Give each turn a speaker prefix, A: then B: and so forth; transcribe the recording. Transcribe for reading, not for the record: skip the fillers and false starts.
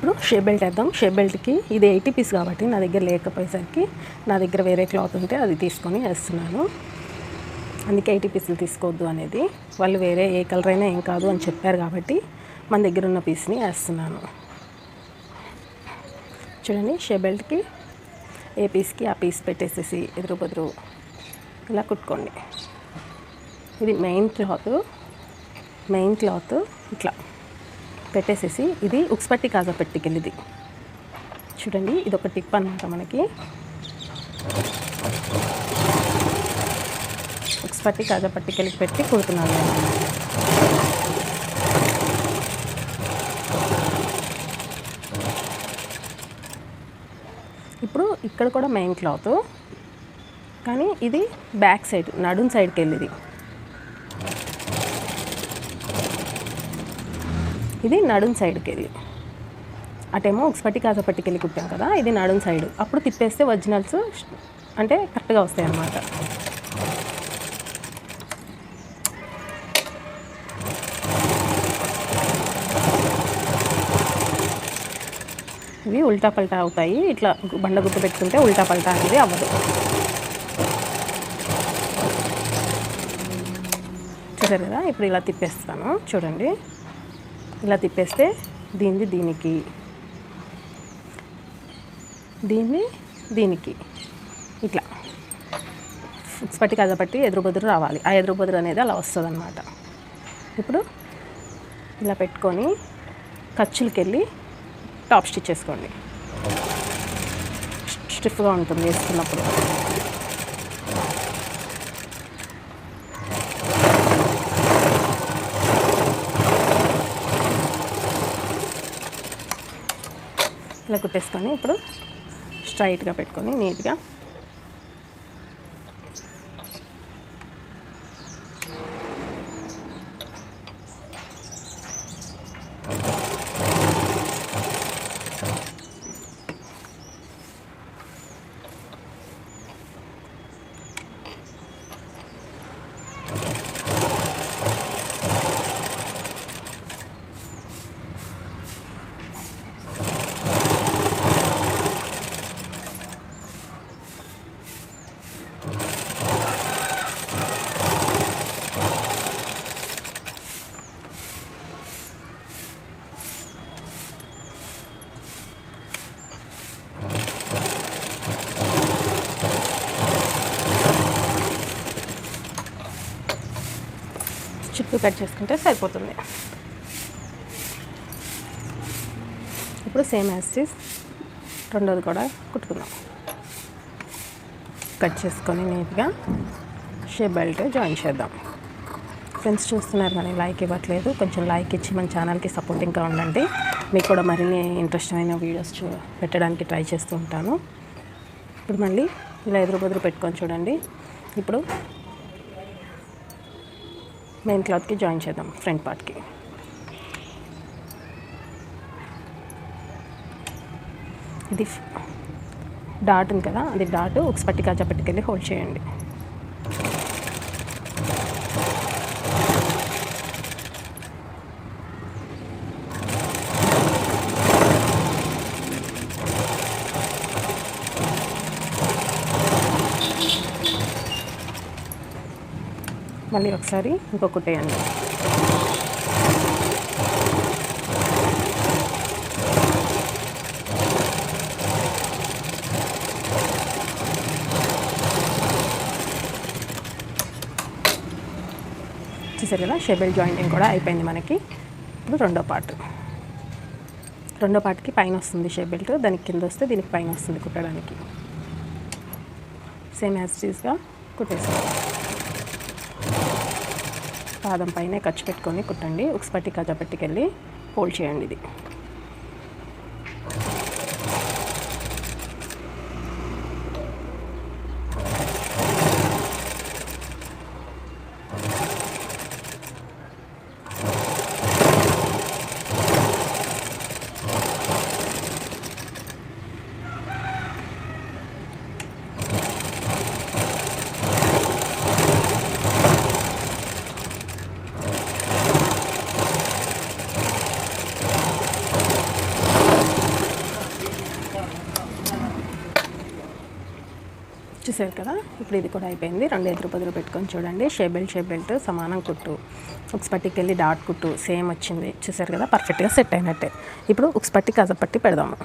A: ఇప్పుడు shape belt వేద్దాం. Shape బెల్ట్కి ఇది 80 పీస్ కాబట్టి నా దగ్గర లేకపోయేసరికి నా దగ్గర వేరే క్లాత్ ఉంటే అది తీసుకొని వేస్తున్నాను. అందుకే 80 పీసులు తీసుకోవద్దు అనేది, వాళ్ళు వేరే ఏ కలర్ అయినా ఏం కాదు అని చెప్పారు కాబట్టి మన దగ్గర ఉన్న పీస్ని వేస్తున్నాను. చూడండి, షేప్ బెల్ట్కి ఏ పీస్కి ఆ పీస్ పెట్టేసేసి ఎదురు బదురు ఇలా కుట్టుకోండి. ఇది మెయిన్ క్లాత్ ఇట్లా పెట్టేసేసి, ఇది ఉక్స్ పట్టి కాజా పట్టికెళ్ళి ఇది చూడండి, ఇది ఒక టిప్ అన్నమాట. మనకి ఉక్స్ పట్టి కాజా పట్టికెళ్ళి పెట్టి కుడుతున్నాను నేను. ఇప్పుడు ఇక్కడ కూడా మెయిన్ క్లాత్, కానీ ఇది బ్యాక్ సైడ్ నడుం సైడ్కి వెళ్ళింది. ఇది నడుం సైడ్కి వెళ్ళి, అటేమో ఉక్స్ పట్టి కాజా పట్టికెళ్ళి కుట్టాం కదా, ఇది నడుం సైడ్. అప్పుడు తిప్పేస్తే ఒరిజినల్స్ అంటే కరెక్ట్గా వస్తాయి అన్నమాట. ఇవి ఉల్టా పల్టా అవుతాయి. ఇట్లా బండ గుర్తు పెట్టుకుంటే ఉల్టా పల్టా అనేది అవ్వదు. చూసారు కదా, ఇప్పుడు ఇలా తిప్పేస్తాను చూడండి. ఇలా తిప్పేస్తే దీన్ని దీనికి, దీన్ని దీనికి ఇట్లా ఉక్స్ పట్టి కాజా పట్టి ఎదురు బదురు రావాలి. ఆ ఎదురు బదురు అనేది అలా వస్తుంది అన్నమాట. ఇప్పుడు ఇలా పెట్టుకొని ఖర్చులకి వెళ్ళి టాప్ స్టిచ్ చేసుకోండి. స్టిఫ్గా ఉంటుంది వేసుకున్నప్పుడు. ఇలా కుట్టేసుకొని ఇప్పుడు స్ట్రైట్గా పెట్టుకొని నీట్గా చుట్టూ కట్ చేసుకుంటే సరిపోతుంది. ఇప్పుడు సేమ్ యాజ్ ఇట్ ఈజ్ రెండోది కూడా కుట్టుకుందాం. కట్ చేసుకొని నీట్గా షేప్ బెల్ట్ జాయిన్ చేద్దాం. ఫ్రెండ్స్ చూస్తున్నారు కానీ లైక్ ఇవ్వట్లేదు, కొంచెం లైక్ ఇచ్చి మన ఛానల్కి సపోర్టింగ్గా ఉండండి. మీకు కూడా మరిన్ని ఇంట్రెస్టింగ్ వీడియోస్ పెట్టడానికి ట్రై చేస్తూ ఉంటాను. ఇప్పుడు మళ్ళీ ఇలా ఎదురు బదురు పెట్టుకొని చూడండి. ఇప్పుడు మెయిన్ క్లాత్కి జాయిన్ చేద్దాం. ఫ్రంట్ పార్ట్కి ఇది డాట్ ఉంది కదా, అది డాట్ ఉక్స్ పట్టి కాజా పట్టికెళ్ళి హోల్డ్ చేయండి. మళ్ళీ ఒకసారి ఇంకొకటి వేయండి. చూసారు కదా, షేబెల్ జాయింటింగ్ కూడా అయిపోయింది మనకి. ఇప్పుడు రెండో పార్ట్కి పైన వస్తుంది షేప్ బెల్ట్, దానికి కింద వస్తే దీనికి పైన వస్తుంది కుట్టడానికి. సేమ్ యాజ్ ఇట్ ఈస్గా కుట్టేసుకోవాలి. పాదం పైన ఖర్చు పెట్టుకొని కుట్టండి. ఉక్స్ పట్టి కాజా పట్టికెళ్ళి హోల్డ్ చేయండి. ఇది చూసారు కదా, ఇప్పుడు ఇది కూడా అయిపోయింది. 2 ఎదురు పొదులు పెట్టుకొని చూడండి. షేప్ బెల్ట్ సమానం కుట్టు, ఉక్స్ పట్టికి వెళ్ళి డాట్ కుట్టు సేమ్ వచ్చింది. చూసారు కదా, పర్ఫెక్ట్గా సెట్ అయినట్టే. ఇప్పుడు ఉక్స్ పట్టి కజపట్టి పెడదాము.